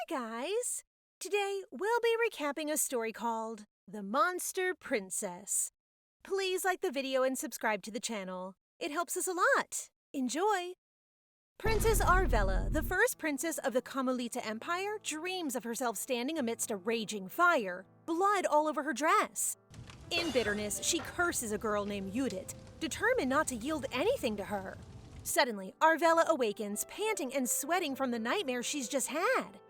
guys! Today we'll be recapping a story called The Monster Princess. Please like the video and subscribe to the channel. It helps us a lot. Enjoy! Princess Arvella, the first princess of the Carmelita Empire, dreams of herself standing amidst a raging fire, blood all over her dress. In bitterness, she curses a girl named Judith, determined not to yield anything to her. Suddenly, Arvella awakens, panting and sweating from the nightmare she's just had.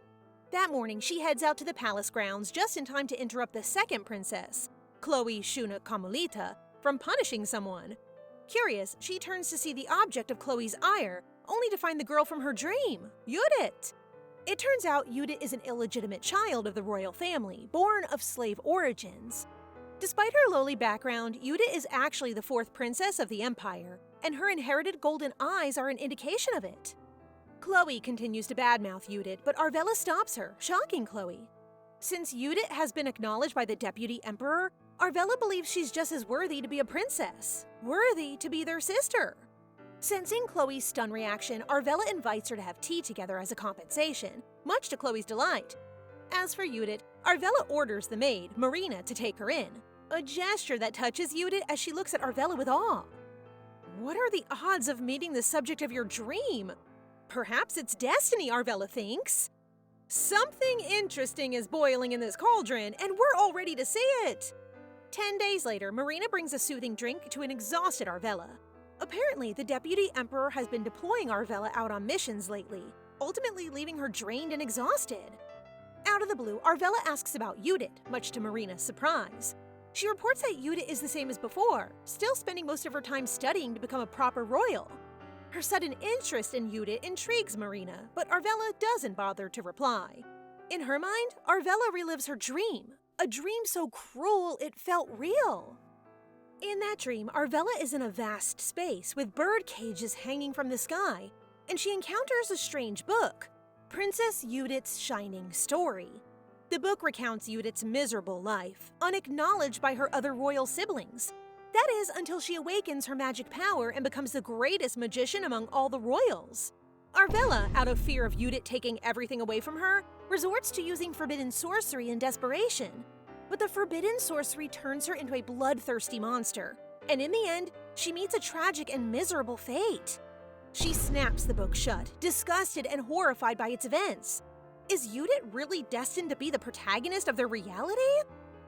That morning, she heads out to the palace grounds just in time to interrupt the second princess, Chloe Shuna Carmelita, from punishing someone. Curious, she turns to see the object of Chloe's ire, only to find the girl from her dream, Judith. It turns out Judith is an illegitimate child of the royal family, born of slave origins. Despite her lowly background, Judith is actually the fourth princess of the empire, and her inherited golden eyes are an indication of it. Chloe continues to badmouth Judith, but Arvella stops her, shocking Chloe. Since Judith has been acknowledged by the deputy emperor, Arvella believes she's just as worthy to be a princess, worthy to be their sister. Sensing Chloe's stun reaction, Arvella invites her to have tea together as a compensation, much to Chloe's delight. As for Judith, Arvella orders the maid, Marina, to take her in, a gesture that touches Judith as she looks at Arvella with awe. What are the odds of meeting the subject of your dream? Perhaps it's destiny, Arvella thinks. Something interesting is boiling in this cauldron, and we're all ready to see it. 10 days later, Marina brings a soothing drink to an exhausted Arvella. Apparently, the deputy emperor has been deploying Arvella out on missions lately, ultimately leaving her drained and exhausted. Out of the blue, Arvella asks about Judith, much to Marina's surprise. She reports that Judith is the same as before, still spending most of her time studying to become a proper royal. Her sudden interest in Judith intrigues Marina, but Arvella doesn't bother to reply. In her mind, Arvella relives her dream, a dream so cruel it felt real. In that dream, Arvella is in a vast space with bird cages hanging from the sky, and she encounters a strange book, Princess Judith's Shining Story. The book recounts Judith's miserable life, unacknowledged by her other royal siblings. That is, until she awakens her magic power and becomes the greatest magician among all the royals. Arvella, out of fear of Judith taking everything away from her, resorts to using forbidden sorcery in desperation. But the forbidden sorcery turns her into a bloodthirsty monster, and in the end, she meets a tragic and miserable fate. She snaps the book shut, disgusted and horrified by its events. Is Judith really destined to be the protagonist of their reality?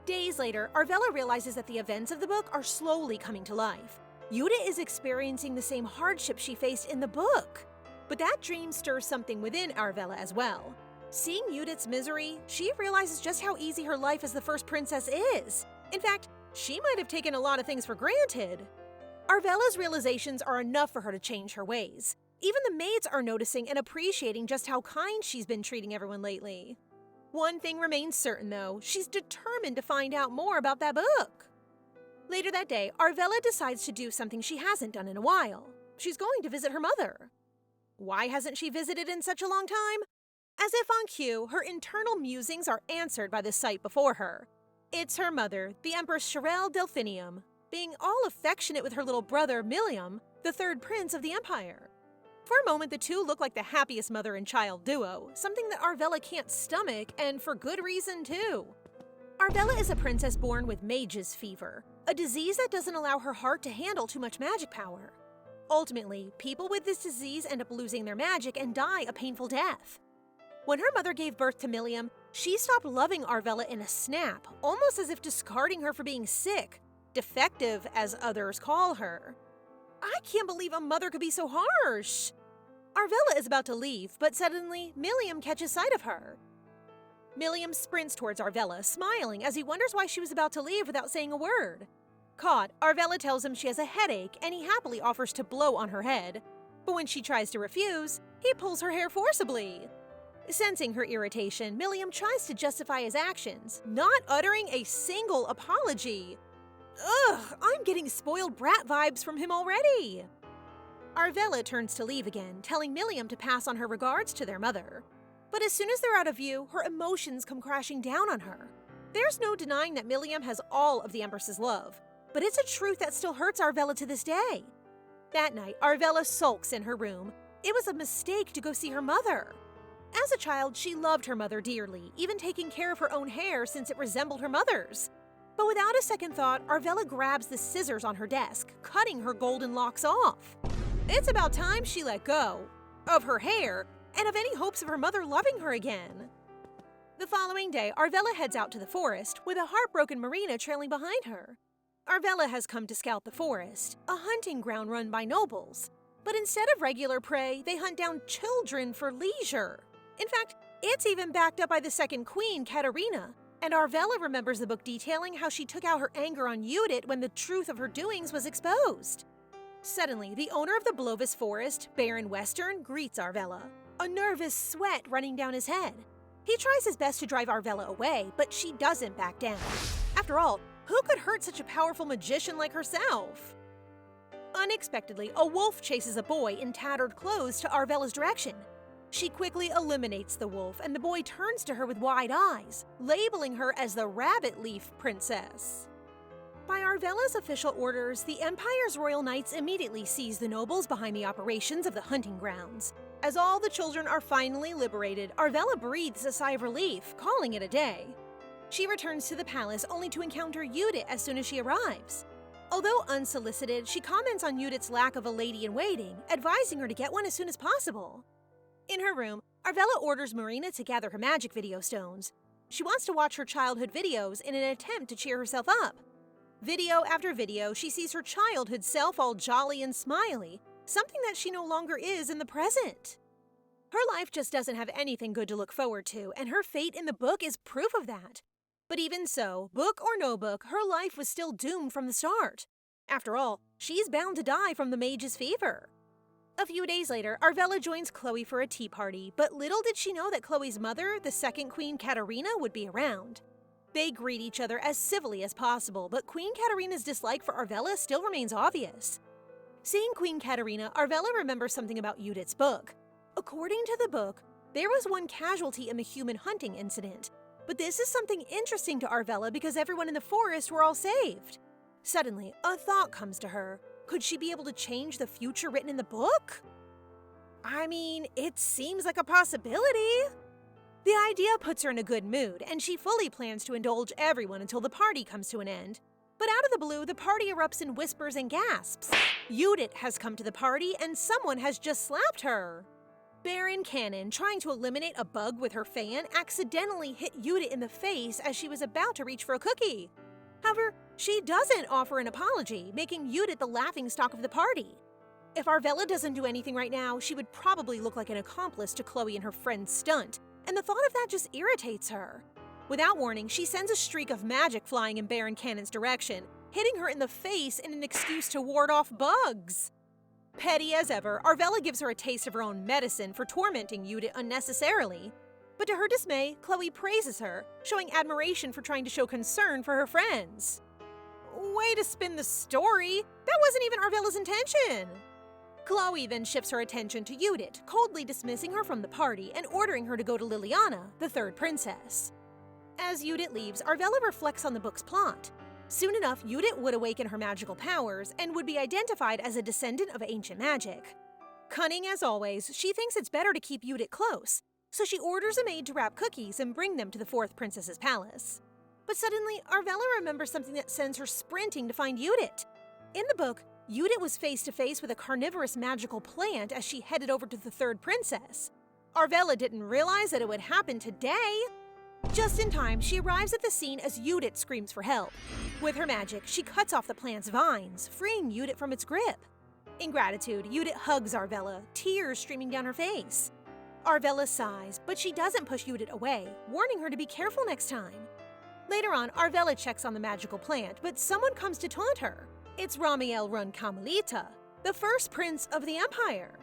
Days later, Arvella realizes that the events of the book are slowly coming to life. Judith is experiencing the same hardship she faced in the book. But that dream stirs something within Arvella as well. Seeing Judith's misery, she realizes just how easy her life as the first princess is. In fact, she might have taken a lot of things for granted. Arvella's realizations are enough for her to change her ways. Even the maids are noticing and appreciating just how kind she's been treating everyone lately. One thing remains certain, though. She's determined to find out more about that book. Later that day, Arvella decides to do something she hasn't done in a while. She's going to visit her mother. Why hasn't she visited in such a long time? As if on cue, her internal musings are answered by the sight before her. It's her mother, the Empress Sherelle Delphinium, being all affectionate with her little brother, Milium, the third prince of the empire. For a moment, the two look like the happiest mother and child duo, something that Arvella can't stomach, and for good reason, too. Arvella is a princess born with mage's fever, a disease that doesn't allow her heart to handle too much magic power. Ultimately, people with this disease end up losing their magic and die a painful death. When her mother gave birth to Milium, she stopped loving Arvella in a snap, almost as if discarding her for being sick, defective as others call her. I can't believe a mother could be so harsh. Arvella is about to leave, but suddenly, Milium catches sight of her. Milium sprints towards Arvella, smiling as he wonders why she was about to leave without saying a word. Caught, Arvella tells him she has a headache, and he happily offers to blow on her head. But when she tries to refuse, he pulls her hair forcibly. Sensing her irritation, Milium tries to justify his actions, not uttering a single apology. Ugh, I'm getting spoiled brat vibes from him already. Arvella turns to leave again, telling Milium to pass on her regards to their mother. But as soon as they're out of view, her emotions come crashing down on her. There's no denying that Milium has all of the Empress's love, but it's a truth that still hurts Arvella to this day. That night, Arvella sulks in her room. It was a mistake to go see her mother. As a child, she loved her mother dearly, even taking care of her own hair since it resembled her mother's. But without a second thought, Arvella grabs the scissors on her desk, cutting her golden locks off. It's about time she let go of her hair and of any hopes of her mother loving her again. The following day, Arvella heads out to the forest, with a heartbroken Marina trailing behind her. Arvella has come to scout the forest, a hunting ground run by nobles. But instead of regular prey, they hunt down children for leisure. In fact, it's even backed up by the second queen, Katerina, and Arvella remembers the book detailing how she took out her anger on Judith when the truth of her doings was exposed. Suddenly, the owner of the Blovis forest, Baron Western, greets Arvella, a nervous sweat running down his head. He tries his best to drive Arvella away, but she doesn't back down. After all, who could hurt such a powerful magician like herself? Unexpectedly, a wolf chases a boy in tattered clothes to Arvella's direction. She quickly eliminates the wolf, and the boy turns to her with wide eyes, labeling her as the Rabbit Leaf Princess. By Arvella's official orders, the Empire's royal knights immediately seize the nobles behind the operations of the hunting grounds. As all the children are finally liberated, Arvella breathes a sigh of relief, calling it a day. She returns to the palace only to encounter Judith as soon as she arrives. Although unsolicited, she comments on Judith's lack of a lady-in-waiting, advising her to get one as soon as possible. In her room, Arvella orders Marina to gather her magic video stones. She wants to watch her childhood videos in an attempt to cheer herself up. Video after video, she sees her childhood self all jolly and smiley, something that she no longer is in the present. Her life just doesn't have anything good to look forward to, and her fate in the book is proof of that. But even so, book or no book, her life was still doomed from the start. After all, she's bound to die from the mage's fever. A few days later, Arvella joins Chloe for a tea party, but little did she know that Chloe's mother, the second Queen Katerina, would be around. They greet each other as civilly as possible, but Queen Katerina's dislike for Arvella still remains obvious. Seeing Queen Katerina, Arvella remembers something about Judith's book. According to the book, there was one casualty in the human hunting incident, but this is something interesting to Arvella because everyone in the forest were all saved. Suddenly, a thought comes to her. Could she be able to change the future written in the book? I mean, it seems like a possibility. The idea puts her in a good mood, and she fully plans to indulge everyone until the party comes to an end. But out of the blue, the party erupts in whispers and gasps. Judith has come to the party, and someone has just slapped her. Baron Cannon, trying to eliminate a bug with her fan, accidentally hit Judith in the face as she was about to reach for a cookie. However, she doesn't offer an apology, making Judith the laughingstock of the party. If Arvella doesn't do anything right now, she would probably look like an accomplice to Chloe and her friend's stunt, and the thought of that just irritates her. Without warning, she sends a streak of magic flying in Baron Cannon's direction, hitting her in the face in an excuse to ward off bugs. Petty as ever, Arvella gives her a taste of her own medicine for tormenting Judith unnecessarily. But to her dismay, Chloe praises her, showing admiration for trying to show concern for her friends. Way to spin the story! That wasn't even Arvella's intention! Chloe then shifts her attention to Judith, coldly dismissing her from the party and ordering her to go to Liliana, the third princess. As Judith leaves, Arvella reflects on the book's plot. Soon enough, Judith would awaken her magical powers and would be identified as a descendant of ancient magic. Cunning as always, she thinks it's better to keep Judith close, so she orders a maid to wrap cookies and bring them to the fourth princess's palace. But suddenly, Arvella remembers something that sends her sprinting to find Judith. In the book, Judith was face to face with a carnivorous magical plant as she headed over to the third princess. Arvella didn't realize that it would happen today. Just in time, she arrives at the scene as Judith screams for help. With her magic, she cuts off the plant's vines, freeing Judith from its grip. In gratitude, Judith hugs Arvella, tears streaming down her face. Arvella sighs, but she doesn't push Judith away, warning her to be careful next time. Later on, Arvella checks on the magical plant, but someone comes to taunt her. It's Ramiel Run Kamalita, the first prince of the Empire.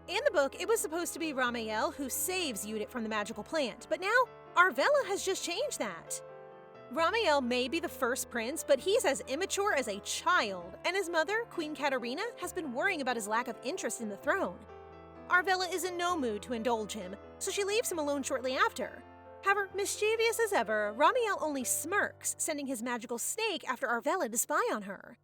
In the book, it was supposed to be Ramiel who saves Judith from the magical plant, but now Arvella has just changed that. Ramiel may be the first prince, but he's as immature as a child, and his mother, Queen Katerina, has been worrying about his lack of interest in the throne. Arvella is in no mood to indulge him, so she leaves him alone shortly after. However, mischievous as ever, Ramiel only smirks, sending his magical snake after Arvella to spy on her.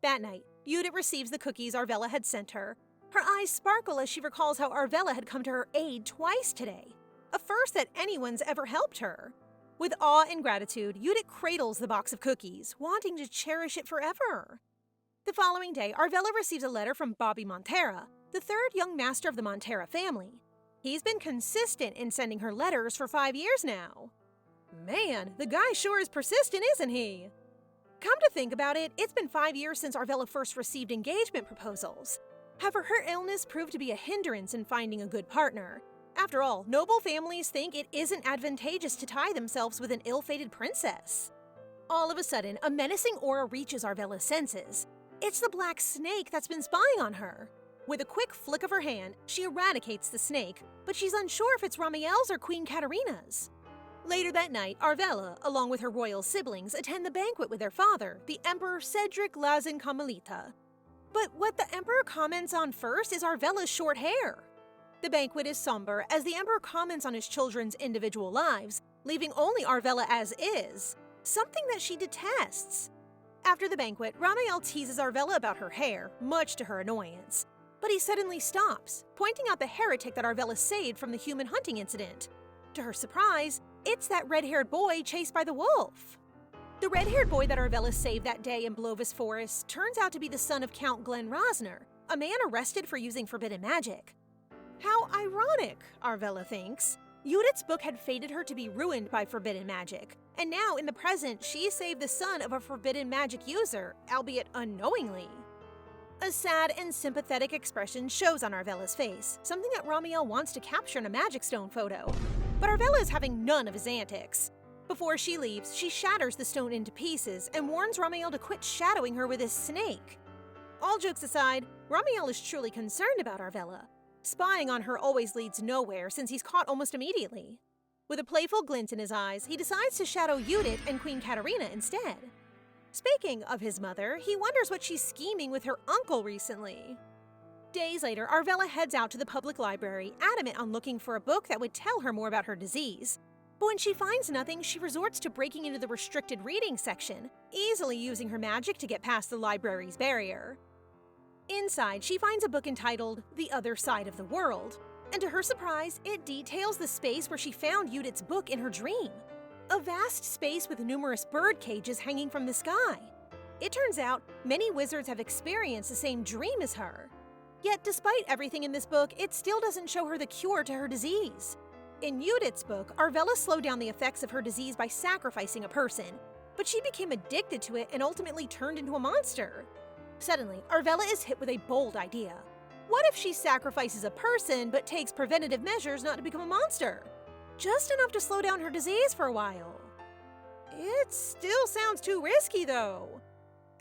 That night, Judith receives the cookies Arvella had sent her. Her eyes sparkle as she recalls how Arvella had come to her aid twice today. a first that anyone's ever helped her. With awe and gratitude, Judith cradles the box of cookies, wanting to cherish it forever. The following day, Arvella receives a letter from Bobby Montera, the third young master of the Montera family. He's been consistent in sending her letters for 5 years now. Man, the guy sure is persistent, isn't he? Come to think about it, it's been 5 years since Arvella first received engagement proposals. However, her illness proved to be a hindrance in finding a good partner. After all, noble families think it isn't advantageous to tie themselves with an ill-fated princess. All of a sudden, a menacing aura reaches Arvella's senses. It's the black snake that's been spying on her. With a quick flick of her hand, she eradicates the snake, but she's unsure if it's Ramiel's or Queen Katarina's. Later that night, Arvella, along with her royal siblings, attend the banquet with their father, the Emperor Cedric Lazin Kamalita. But what the Emperor comments on first is Arvella's short hair. The banquet is somber as the Emperor comments on his children's individual lives, leaving only Arvella as is, something that she detests. After the banquet, Ramiel teases Arvella about her hair, much to her annoyance. But he suddenly stops, pointing out the heretic that Arvella saved from the human hunting incident. To her surprise, it's that red-haired boy chased by the wolf. The red-haired boy that Arvella saved that day in Blovis Forest turns out to be the son of Count Glenn Rosner, a man arrested for using forbidden magic. How ironic, Arvella thinks. Judith's book had fated her to be ruined by forbidden magic, and now in the present she saved the son of a forbidden magic user, albeit unknowingly. A sad and sympathetic expression shows on Arvella's face, something that Ramiel wants to capture in a magic stone photo. But Arvella is having none of his antics. Before she leaves, she shatters the stone into pieces and warns Ramiel to quit shadowing her with his snake. All jokes aside, Ramiel is truly concerned about Arvella. Spying on her always leads nowhere since he's caught almost immediately. With a playful glint in his eyes, he decides to shadow Judith and Queen Katarina instead. Speaking of his mother, he wonders what she's scheming with her uncle recently. Days later, Arvella heads out to the public library, adamant on looking for a book that would tell her more about her disease. But when she finds nothing, she resorts to breaking into the restricted reading section, easily using her magic to get past the library's barrier. Inside, she finds a book entitled The Other Side of the World, and to her surprise, it details the space where she found Judith's book in her dream. A vast space with numerous bird cages hanging from the sky. It turns out, many wizards have experienced the same dream as her. Yet, despite everything in this book, it still doesn't show her the cure to her disease. In Judith's book, Arvella slowed down the effects of her disease by sacrificing a person, but she became addicted to it and ultimately turned into a monster. Suddenly, Arvella is hit with a bold idea. What if she sacrifices a person but takes preventative measures not to become a monster? Just enough to slow down her disease for a while. It still sounds too risky, though.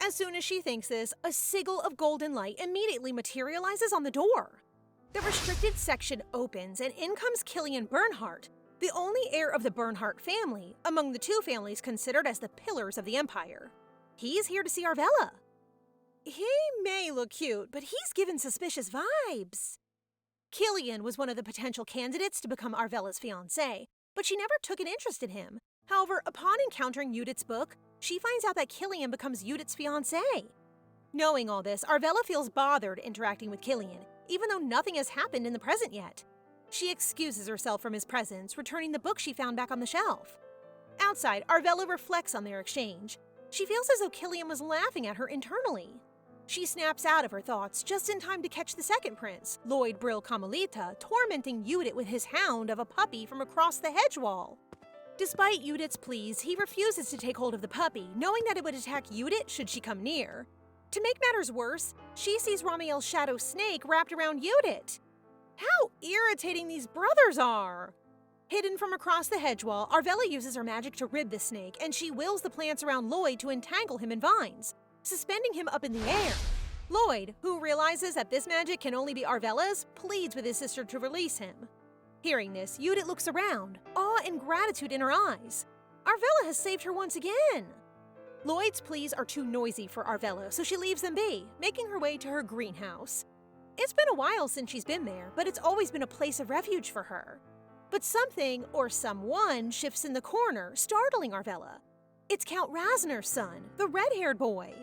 As soon as she thinks this, a sigil of golden light immediately materializes on the door. The restricted section opens and in comes Killian Bernhardt, the only heir of the Bernhardt family, among the two families considered as the pillars of the empire. He's here to see Arvella. He may look cute, but he's given suspicious vibes. Killian was one of the potential candidates to become Arvella's fiancé, but she never took an interest in him. However, upon encountering Judith's book, she finds out that Killian becomes Judith's fiancé. Knowing all this, Arvella feels bothered interacting with Killian, even though nothing has happened in the present yet. She excuses herself from his presence, returning the book she found back on the shelf. Outside, Arvella reflects on their exchange. She feels as though Killian was laughing at her internally. She snaps out of her thoughts just in time to catch the second prince, Lloyd Brill Kamalita, tormenting Judith with his hound of a puppy from across the hedge wall. Despite Judith's pleas, he refuses to take hold of the puppy, knowing that it would attack Judith should she come near. To make matters worse, she sees Ramiel's shadow snake wrapped around Judith. How irritating these brothers are! Hidden from across the hedge wall, Arvella uses her magic to rid the snake, and she wills the plants around Lloyd to entangle him in vines, suspending him up in the air. Lloyd, who realizes that this magic can only be Arvella's, pleads with his sister to release him. Hearing this, Judith looks around, awe and gratitude in her eyes. Arvella has saved her once again. Lloyd's pleas are too noisy for Arvella, so she leaves them be, making her way to her greenhouse. It's been a while since she's been there, but it's always been a place of refuge for her. But something, or someone, shifts in the corner, startling Arvella. It's Count Rasner's son, the red-haired boy.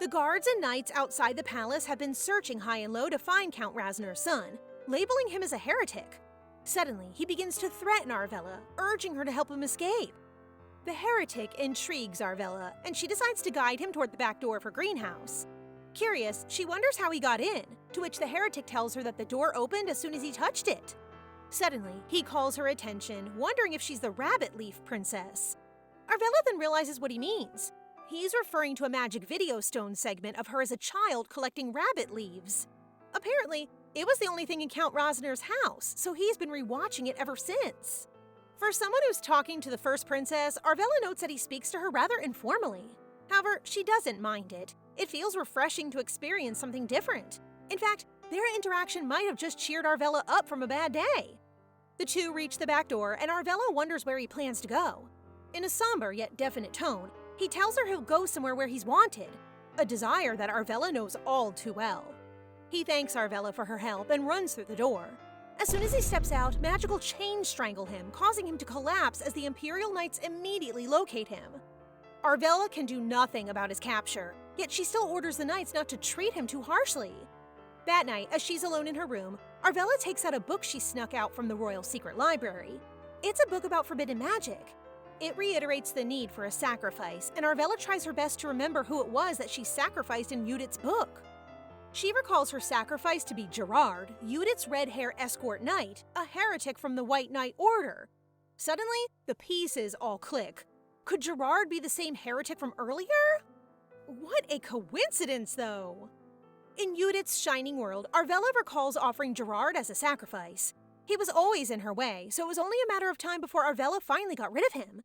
The guards and knights outside the palace have been searching high and low to find Count Rasner's son, labeling him as a heretic. Suddenly, he begins to threaten Arvella, urging her to help him escape. The heretic intrigues Arvella, and she decides to guide him toward the back door of her greenhouse. Curious, she wonders how he got in, to which the heretic tells her that the door opened as soon as he touched it. Suddenly, he calls her attention, wondering if she's the rabbit leaf princess. Arvella then realizes what he means. He's referring to a magic video stone segment of her as a child collecting rabbit leaves. Apparently, it was the only thing in Count Rosner's house, so he's been rewatching it ever since. For someone who's talking to the first princess, Arvella notes that he speaks to her rather informally. However, she doesn't mind it. It feels refreshing to experience something different. In fact, their interaction might have just cheered Arvella up from a bad day. The two reach the back door, and Arvella wonders where he plans to go. In a somber yet definite tone, he tells her he'll go somewhere where he's wanted, a desire that Arvella knows all too well. He thanks Arvella for her help and runs through the door. As soon as he steps out, magical chains strangle him, causing him to collapse as the Imperial Knights immediately locate him. Arvella can do nothing about his capture, yet she still orders the Knights not to treat him too harshly. That night, as she's alone in her room, Arvella takes out a book she snuck out from the Royal Secret Library. It's a book about forbidden magic. It reiterates the need for a sacrifice, and Arvella tries her best to remember who it was that she sacrificed in Judith's book. She recalls her sacrifice to be Gerard, Judith's red-hair escort knight, a heretic from the White Knight Order. Suddenly, the pieces all click. Could Gerard be the same heretic from earlier? What a coincidence, though! In Judith's shining world, Arvella recalls offering Gerard as a sacrifice. He was always in her way, so it was only a matter of time before Arvella finally got rid of him.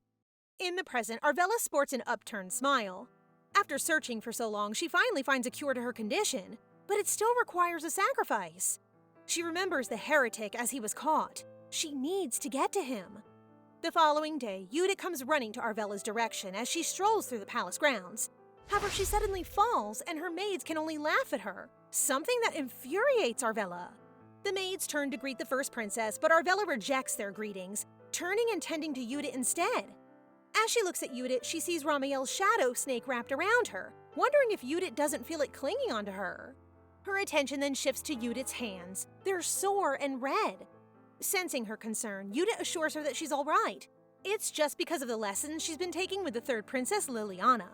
In the present, Arvella sports an upturned smile. After searching for so long, she finally finds a cure to her condition, but it still requires a sacrifice. She remembers the heretic as he was caught. She needs to get to him. The following day, Judith comes running to Arvella's direction as she strolls through the palace grounds. However, she suddenly falls, and her maids can only laugh at her, something that infuriates Arvella. The maids turn to greet the first princess, but Arvella rejects their greetings, turning and tending to Judith instead. As she looks at Judith, she sees Ramiel's shadow snake wrapped around her, wondering if Judith doesn't feel it clinging onto her. Her attention then shifts to Judith's hands. They're sore and red. Sensing her concern, Judith assures her that she's all right. It's just because of the lessons she's been taking with the third princess, Liliana.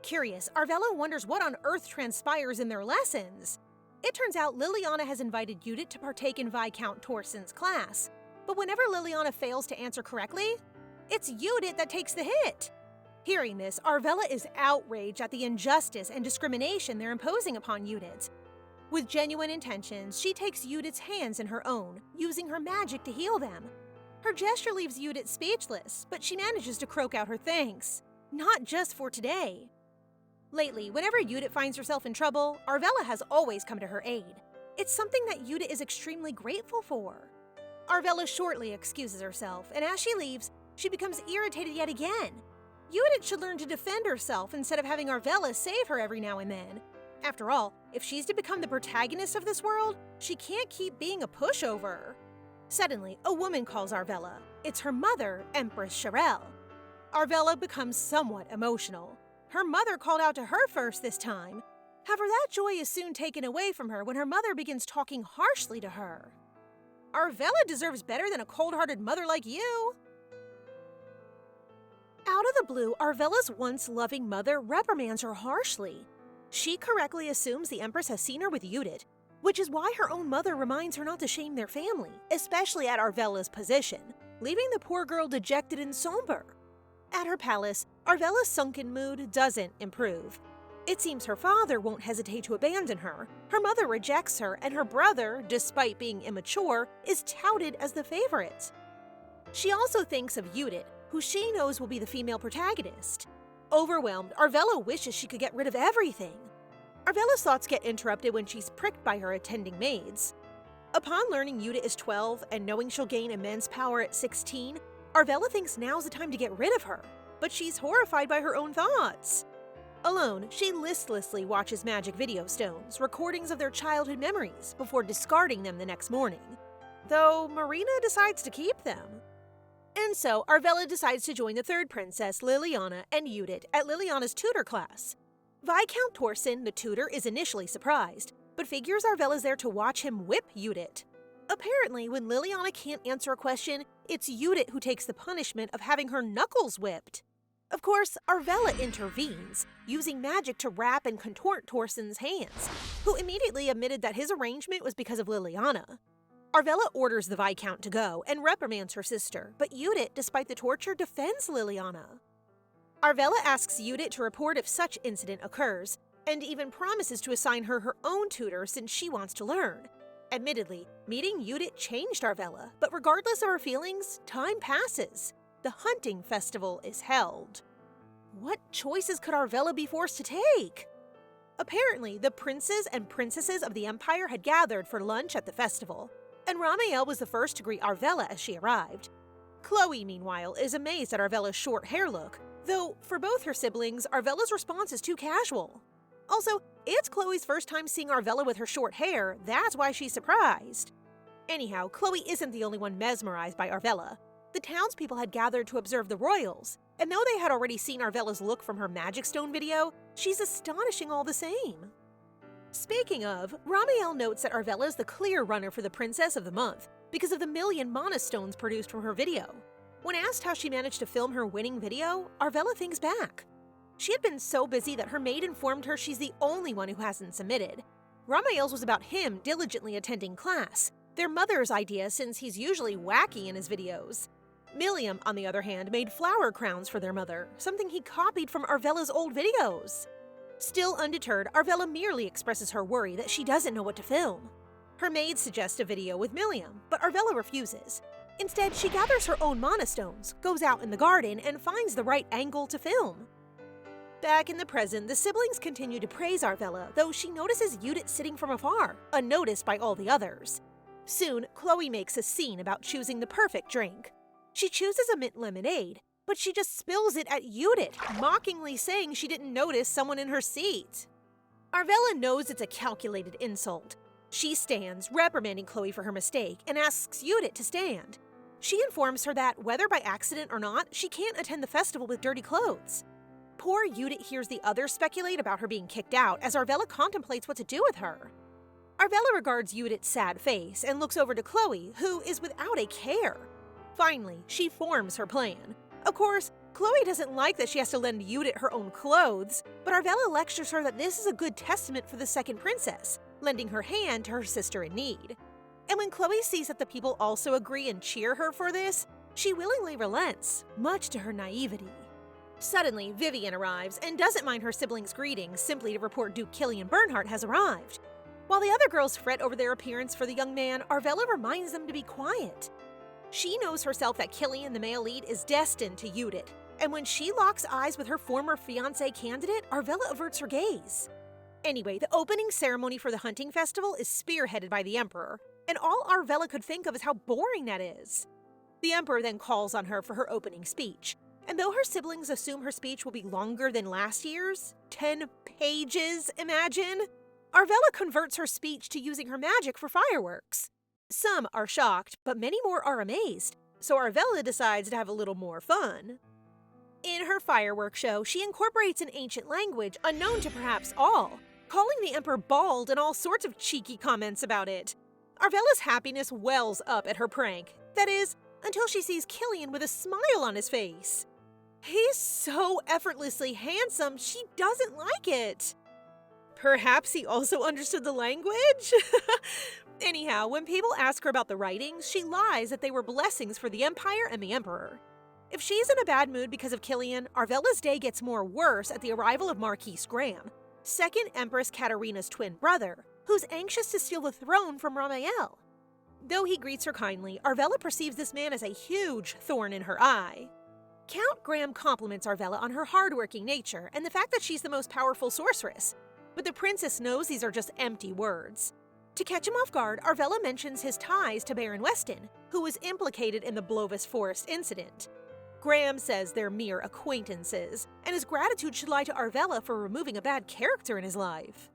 Curious, Arvella wonders what on earth transpires in their lessons. It turns out Liliana has invited Judith to partake in Viscount Torsen's class. But whenever Liliana fails to answer correctly, it's Judith that takes the hit. Hearing this, Arvella is outraged at the injustice and discrimination they're imposing upon Judith. With genuine intentions, she takes Judith's hands in her own, using her magic to heal them. Her gesture leaves Judith speechless, but she manages to croak out her thanks. Not just for today. Lately, whenever Judith finds herself in trouble, Arvella has always come to her aid. It's something that Judith is extremely grateful for. Arvella shortly excuses herself, and as she leaves, she becomes irritated yet again. Judith should learn to defend herself instead of having Arvella save her every now and then. After all, if she's to become the protagonist of this world, she can't keep being a pushover. Suddenly, a woman calls Arvella. It's her mother, Empress Sharelle. Arvella becomes somewhat emotional. Her mother called out to her first this time. However, that joy is soon taken away from her when her mother begins talking harshly to her. Arvella deserves better than a cold-hearted mother like you. Out of the blue, Arvella's once loving mother reprimands her harshly. She correctly assumes the Empress has seen her with Judith, which is why her own mother reminds her not to shame their family, especially at Arvella's position, leaving the poor girl dejected and somber. At her palace, Arvella's sunken mood doesn't improve. It seems her father won't hesitate to abandon her, her mother rejects her, and her brother, despite being immature, is touted as the favorite. She also thinks of Judith, who she knows will be the female protagonist. Overwhelmed, Arvella wishes she could get rid of everything. Arvella's thoughts get interrupted when she's pricked by her attending maids. Upon learning Judith is 12 and knowing she'll gain immense power at 16, Arvella thinks now's the time to get rid of her, but she's horrified by her own thoughts. Alone, she listlessly watches magic video stones, recordings of their childhood memories, before discarding them the next morning. Though Marina decides to keep them. And so, Arvella decides to join the third princess, Liliana, and Judith at Liliana's tutor class. Viscount Torsen, the tutor, is initially surprised, but figures Arvella's there to watch him whip Judith. Apparently, when Liliana can't answer a question, it's Judith who takes the punishment of having her knuckles whipped. Of course, Arvella intervenes, using magic to wrap and contort Torson's hands, who immediately admitted that his arrangement was because of Liliana. Arvella orders the Viscount to go and reprimands her sister, but Judith, despite the torture, defends Liliana. Arvella asks Judith to report if such incident occurs, and even promises to assign her her own tutor since she wants to learn. Admittedly, meeting Judith changed Arvella, but regardless of her feelings, time passes. The hunting festival is held. What choices could Arvella be forced to take? Apparently, the princes and princesses of the Empire had gathered for lunch at the festival, and Ramael was the first to greet Arvella as she arrived. Chloe, meanwhile, is amazed at Arvella's short hair look, though for both her siblings, Arvella's response is too casual. Also, it's Chloe's first time seeing Arvella with her short hair, that's why she's surprised. Anyhow, Chloe isn't the only one mesmerized by Arvella. The townspeople had gathered to observe the royals, and though they had already seen Arvella's look from her Magic Stone video, she's astonishing all the same. Speaking of, Ramael notes that Arvella is the clear runner for the Princess of the Month because of the million mana stones produced from her video. When asked how she managed to film her winning video, Arvella thinks back. She had been so busy that her maid informed her she's the only one who hasn't submitted. Ramael's was about him diligently attending class, their mother's idea since he's usually wacky in his videos. Milliam, on the other hand, made flower crowns for their mother, something he copied from Arvella's old videos. Still undeterred, Arvella merely expresses her worry that she doesn't know what to film. Her maid suggests a video with Milliam, but Arvella refuses. Instead, she gathers her own mana stones, goes out in the garden, and finds the right angle to film. Back in the present, the siblings continue to praise Arvella, though she notices Judith sitting from afar, unnoticed by all the others. Soon, Chloe makes a scene about choosing the perfect drink. She chooses a mint lemonade, but she just spills it at Judith, mockingly saying she didn't notice someone in her seat. Arvella knows it's a calculated insult. She stands, reprimanding Chloe for her mistake, and asks Judith to stand. She informs her that, whether by accident or not, she can't attend the festival with dirty clothes. Poor Judith hears the others speculate about her being kicked out as Arvella contemplates what to do with her. Arvella regards Judith's sad face and looks over to Chloe, who is without a care. Finally, she forms her plan. Of course, Chloe doesn't like that she has to lend Judith her own clothes, but Arvella lectures her that this is a good testament for the second princess, lending her hand to her sister in need. And when Chloe sees that the people also agree and cheer her for this, she willingly relents, much to her naivety. Suddenly, Vivian arrives and doesn't mind her siblings' greetings simply to report Duke Killian Bernhardt has arrived. While the other girls fret over their appearance for the young man, Arvella reminds them to be quiet. She knows herself that Killian, the male lead, is destined to Judith, and when she locks eyes with her former fiancé candidate, Arvella averts her gaze. Anyway, the opening ceremony for the hunting festival is spearheaded by the Emperor, and all Arvella could think of is how boring that is. The Emperor then calls on her for her opening speech, and though her siblings assume her speech will be longer than last year's, 10 pages, imagine, Arvella converts her speech to using her magic for fireworks. Some are shocked, but many more are amazed, so Arvella decides to have a little more fun. In her fireworks show, she incorporates an ancient language unknown to perhaps all, calling the Emperor bald and all sorts of cheeky comments about it. Arvella's happiness wells up at her prank, that is, until she sees Killian with a smile on his face. He's so effortlessly handsome, she doesn't like it. Perhaps he also understood the language? Anyhow, when people ask her about the writings, she lies that they were blessings for the Empire and the Emperor. If she's in a bad mood because of Killian, Arvella's day gets more worse at the arrival of Marquise Graham, second Empress Katarina's twin brother, who's anxious to steal the throne from Ramael. Though he greets her kindly, Arvella perceives this man as a huge thorn in her eye. Count Graham compliments Arvella on her hardworking nature and the fact that she's the most powerful sorceress, but the princess knows these are just empty words. To catch him off guard, Arvella mentions his ties to Baron Weston, who was implicated in the Blovis Forest incident. Graham says they're mere acquaintances, and his gratitude should lie to Arvella for removing a bad character in his life.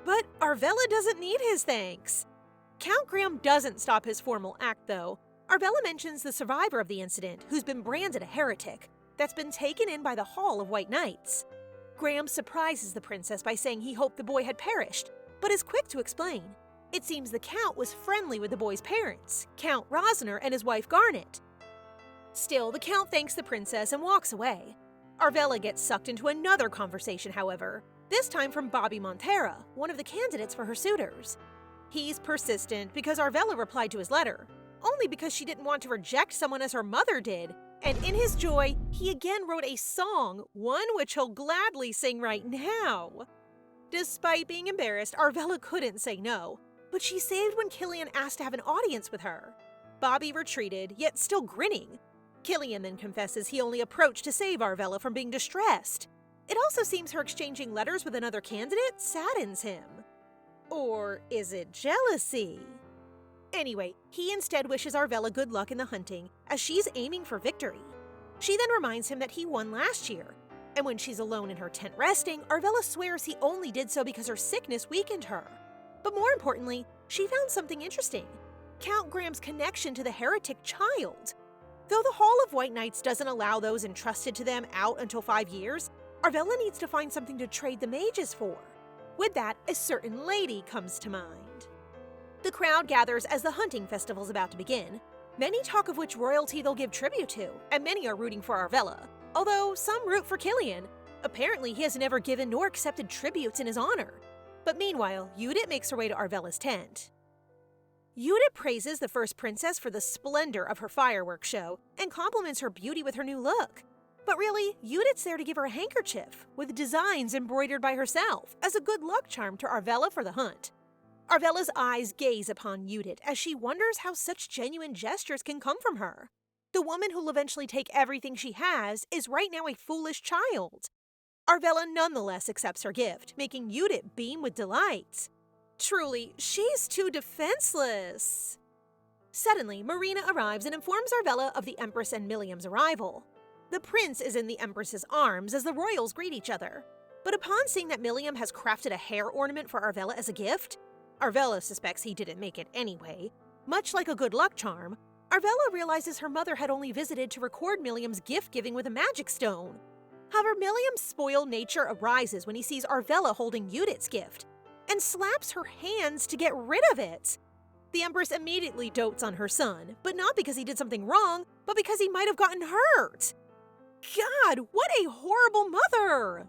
But Arvella doesn't need his thanks. Count Graham doesn't stop his formal act, though. Arvella mentions the survivor of the incident, who's been branded a heretic, that's been taken in by the Hall of White Knights. Graham surprises the princess by saying he hoped the boy had perished, but is quick to explain. It seems the Count was friendly with the boy's parents, Count Rosner and his wife Garnet. Still, the Count thanks the princess and walks away. Arvella gets sucked into another conversation, however, this time from Bobby Montera, one of the candidates for her suitors. He's persistent because Arvella replied to his letter, only because she didn't want to reject someone as her mother did, and in his joy, he again wrote a song, one which he'll gladly sing right now. Despite being embarrassed, Arvella couldn't say no, but she saved when Killian asked to have an audience with her. Bobby retreated, yet still grinning. Killian then confesses he only approached to save Arvella from being distressed. It also seems her exchanging letters with another candidate saddens him. Or is it jealousy? Anyway, he instead wishes Arvella good luck in the hunting, as she's aiming for victory. She then reminds him that he won last year, and when she's alone in her tent resting, Arvella swears he only did so because her sickness weakened her. But more importantly, she found something interesting: Count Graham's connection to the heretic child. Though the Hall of White Knights doesn't allow those entrusted to them out until 5 years, Arvella needs to find something to trade the mages for. With that, a certain lady comes to mind. The crowd gathers as the hunting festival's about to begin. Many talk of which royalty they'll give tribute to, and many are rooting for Arvella, although some root for Killian. Apparently, he has never given nor accepted tributes in his honor. But meanwhile, Judith makes her way to Arvella's tent. Judith praises the first princess for the splendor of her fireworks show and compliments her beauty with her new look. But really, Judith's there to give her a handkerchief, with designs embroidered by herself, as a good luck charm to Arvella for the hunt. Arvella's eyes gaze upon Judith as she wonders how such genuine gestures can come from her. The woman who'll eventually take everything she has is right now a foolish child. Arvella nonetheless accepts her gift, making Judith beam with delight. Truly, she's too defenseless. Suddenly, Marina arrives and informs Arvella of the Empress and Milliam's arrival. The prince is in the Empress's arms as the royals greet each other. But upon seeing that Milliam has crafted a hair ornament for Arvella as a gift, Arvella suspects he didn't make it anyway. Much like a good luck charm, Arvella realizes her mother had only visited to record Milliam's gift-giving with a magic stone. However, Milliam's spoiled nature arises when he sees Arvella holding Judith's gift, and slaps her hands to get rid of it. The Empress immediately dotes on her son, but not because he did something wrong, but because he might have gotten hurt. God, what a horrible mother!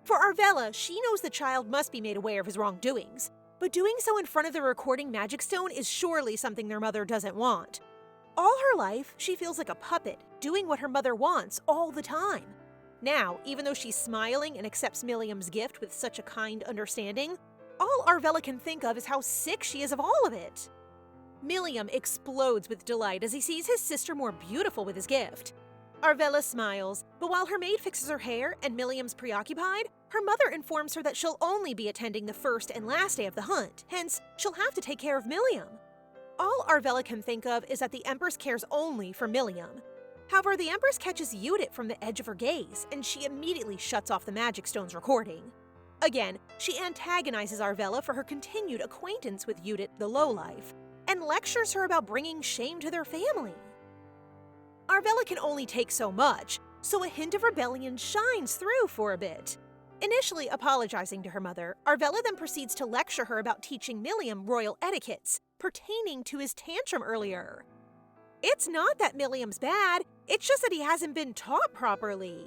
For Arvella, she knows the child must be made aware of his wrongdoings, but doing so in front of the recording magic stone is surely something their mother doesn't want. All her life, she feels like a puppet, doing what her mother wants all the time. Now, even though she's smiling and accepts Milliam's gift with such a kind understanding, all Arvella can think of is how sick she is of all of it. Milliam explodes with delight as he sees his sister more beautiful with his gift. Arvella smiles, but while her maid fixes her hair and Milliam's preoccupied, her mother informs her that she'll only be attending the first and last day of the hunt, hence, she'll have to take care of Milliam. All Arvella can think of is that the Empress cares only for Milliam. However, the Empress catches Judith from the edge of her gaze, and she immediately shuts off the magic stone's recording. Again, she antagonizes Arvella for her continued acquaintance with Judith the lowlife, and lectures her about bringing shame to their family. Arvella can only take so much, so a hint of rebellion shines through for a bit. Initially apologizing to her mother, Arvella then proceeds to lecture her about teaching Milliam royal etiquettes pertaining to his tantrum earlier. It's not that Milliam's bad, it's just that he hasn't been taught properly.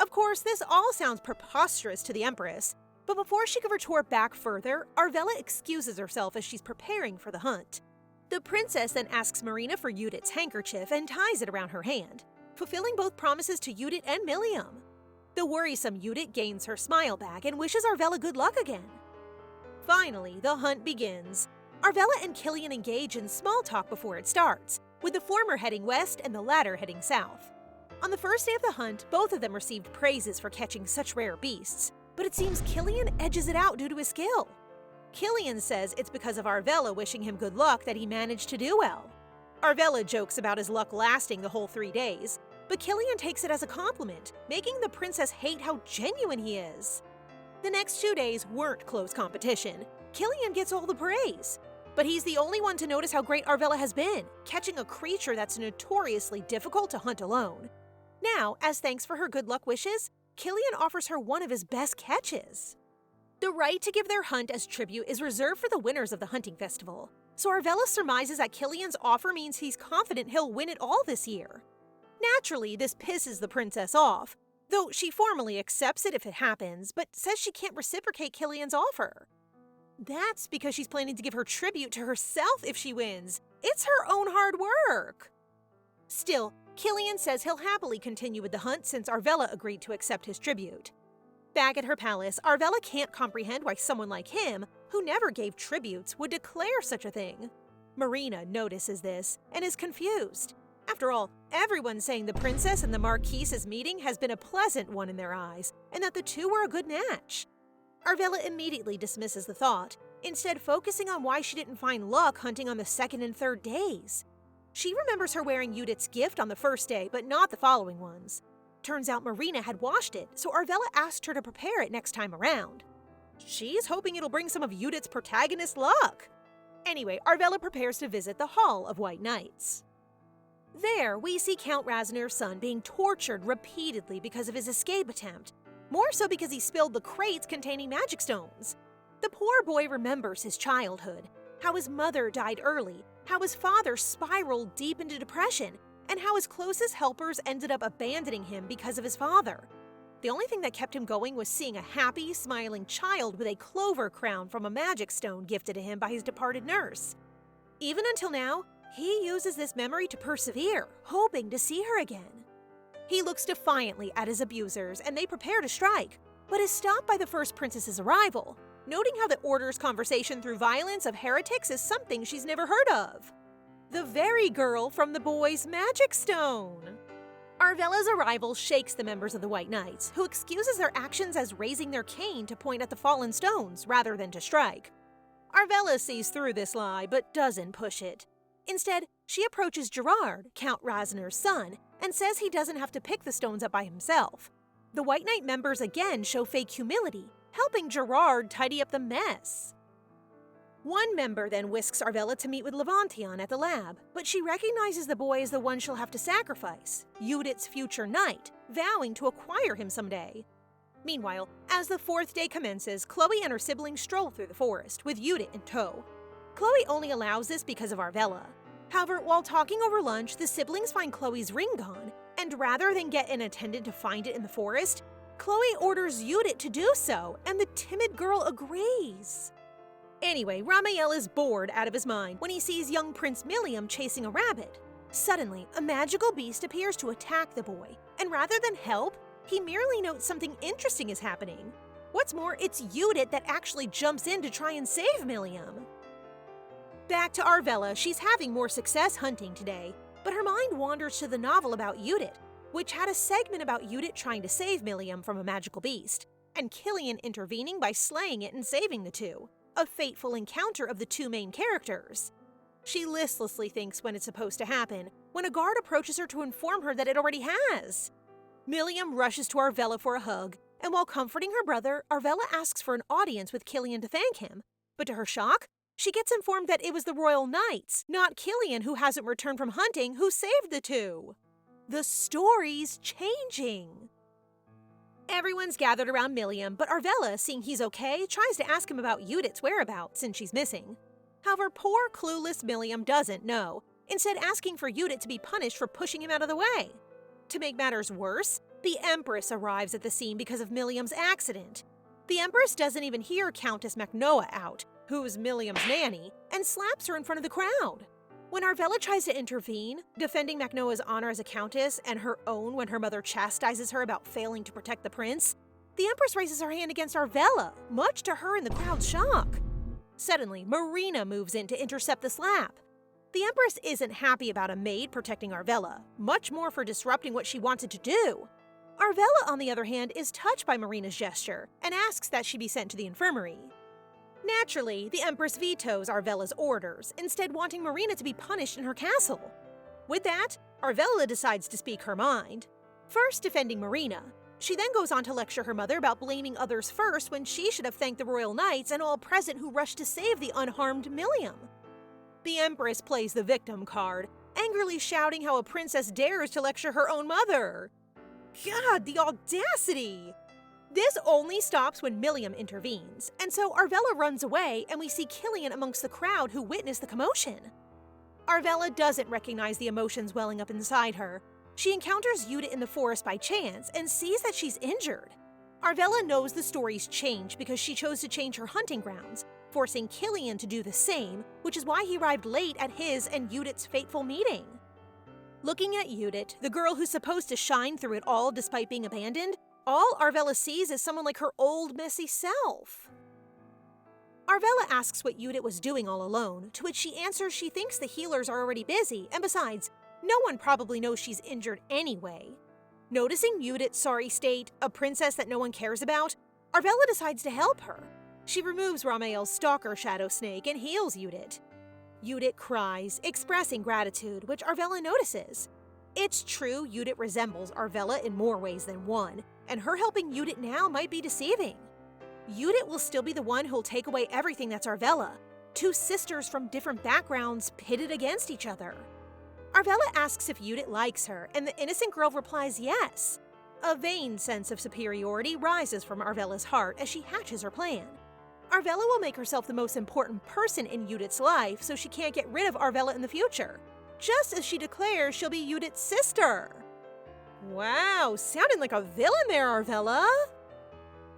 Of course, this all sounds preposterous to the Empress, but before she can retort back further, Arvella excuses herself as she's preparing for the hunt. The princess then asks Marina for Judith's handkerchief and ties it around her hand, fulfilling both promises to Judith and Milliam. The worrisome Judith gains her smile back and wishes Arvella good luck again. Finally, the hunt begins. Arvella and Killian engage in small talk before it starts, with the former heading west and the latter heading south. On the first day of the hunt, both of them received praises for catching such rare beasts, but it seems Killian edges it out due to his skill. Killian says it's because of Arvella wishing him good luck that he managed to do well. Arvella jokes about his luck lasting the whole 3 days, but Killian takes it as a compliment, making the princess hate how genuine he is. The next 2 days weren't close competition. Killian gets all the praise, but he's the only one to notice how great Arvella has been, catching a creature that's notoriously difficult to hunt alone. Now, as thanks for her good luck wishes, Killian offers her one of his best catches. The right to give their hunt as tribute is reserved for the winners of the hunting festival, so Arvella surmises that Killian's offer means he's confident he'll win it all this year. Naturally, this pisses the princess off, though she formally accepts it if it happens, but says she can't reciprocate Killian's offer. That's because she's planning to give her tribute to herself if she wins. It's her own hard work. Still, Killian says he'll happily continue with the hunt since Arvella agreed to accept his tribute. Back at her palace, Arvella can't comprehend why someone like him, who never gave tributes, would declare such a thing. Marina notices this and is confused. After all, everyone's saying the princess and the marquise's meeting has been a pleasant one in their eyes, and that the two were a good match. Arvella immediately dismisses the thought, instead focusing on why she didn't find luck hunting on the second and third days. She remembers her wearing Judith's gift on the first day, but not the following ones. Turns out Marina had washed it, so Arvella asked her to prepare it next time around. She's hoping it'll bring some of Judith's protagonist luck. Anyway, Arvella prepares to visit the Hall of White Knights. There, we see Count Raznir's son being tortured repeatedly because of his escape attempt, more so because he spilled the crates containing magic stones. The poor boy remembers his childhood, how his mother died early, how his father spiraled deep into depression, and how his closest helpers ended up abandoning him because of his father. The only thing that kept him going was seeing a happy, smiling child with a clover crown from a magic stone gifted to him by his departed nurse. Even until now, he uses this memory to persevere, hoping to see her again. He looks defiantly at his abusers, and they prepare to strike, but is stopped by the first princess's arrival, noting how the Order's conversation through violence of heretics is something she's never heard of. The very girl from the boy's magic stone. Arvella's arrival shakes the members of the White Knights, who excuses their actions as raising their cane to point at the fallen stones rather than to strike. Arvella sees through this lie, but doesn't push it. Instead, she approaches Gerard, Count Raznir's son, and says he doesn't have to pick the stones up by himself. The White Knight members again show fake humility, helping Gerard tidy up the mess. One member then whisks Arvella to meet with Levantion at the lab, but she recognizes the boy as the one she'll have to sacrifice, Judith's future knight, vowing to acquire him someday. Meanwhile, as the fourth day commences, Chloe and her siblings stroll through the forest, with Judith in tow. Chloe only allows this because of Arvella. However, while talking over lunch, the siblings find Chloe's ring gone, and rather than get an attendant to find it in the forest, Chloe orders Judith to do so, and the timid girl agrees. Anyway, Ramael is bored out of his mind when he sees young Prince Milium chasing a rabbit. Suddenly, a magical beast appears to attack the boy, and rather than help, he merely notes something interesting is happening. What's more, it's Judith that actually jumps in to try and save Milium. Back to Arvella, she's having more success hunting today, but her mind wanders to the novel about Judith, which had a segment about Judith trying to save Milium from a magical beast, and Killian intervening by slaying it and saving the two. A fateful encounter of the two main characters. She listlessly thinks when it's supposed to happen, when a guard approaches her to inform her that it already has. Milium rushes to Arvella for a hug, and while comforting her brother, Arvella asks for an audience with Killian to thank him. But to her shock, she gets informed that it was the Royal Knights, not Killian who hasn't returned from hunting, who saved the two. The story's changing. Everyone's gathered around Milium, but Arvella, seeing he's okay, tries to ask him about Judith's whereabouts since she's missing. However, poor, clueless Milium doesn't know, instead asking for Judith to be punished for pushing him out of the way. To make matters worse, the Empress arrives at the scene because of Milium's accident. The Empress doesn't even hear Countess Manhwa out, who's Milium's nanny, and slaps her in front of the crowd. When Arvella tries to intervene, defending Manhwa's honor as a countess and her own when her mother chastises her about failing to protect the prince, the Empress raises her hand against Arvella, much to her and the crowd's shock. Suddenly, Marina moves in to intercept the slap. The Empress isn't happy about a maid protecting Arvella, much more for disrupting what she wanted to do. Arvella, on the other hand, is touched by Marina's gesture and asks that she be sent to the infirmary. Naturally, the Empress vetoes Arvella's orders, instead wanting Marina to be punished in her castle. With that, Arvella decides to speak her mind. First defending Marina, she then goes on to lecture her mother about blaming others first when she should have thanked the Royal Knights and all present who rushed to save the unharmed Milium. The Empress plays the victim card, angrily shouting how a princess dares to lecture her own mother. God, the audacity! This only stops when Milliam intervenes, and so Arvella runs away and we see Killian amongst the crowd who witness the commotion. Arvella doesn't recognize the emotions welling up inside her. She encounters Judith in the forest by chance and sees that she's injured. Arvella knows the story's changed because she chose to change her hunting grounds, forcing Killian to do the same, which is why he arrived late at his and Judith's fateful meeting. Looking at Judith, the girl who's supposed to shine through it all despite being abandoned, all Arvella sees is someone like her old, messy self. Arvella asks what Judith was doing all alone, to which she answers she thinks the healers are already busy, and besides, no one probably knows she's injured anyway. Noticing Judith's sorry state, a princess that no one cares about, Arvella decides to help her. She removes Ramael's stalker shadow snake and heals Judith. Judith cries, expressing gratitude, which Arvella notices. It's true Judith resembles Arvella in more ways than one, and her helping Judith now might be deceiving. Judith will still be the one who'll take away everything that's Arvella, two sisters from different backgrounds pitted against each other. Arvella asks if Judith likes her, and the innocent girl replies yes. A vain sense of superiority rises from Arvella's heart as she hatches her plan. Arvella will make herself the most important person in Judith's life so she can't get rid of Arvella in the future, just as she declares she'll be Judith's sister. Wow, sounding like a villain there, Arvella!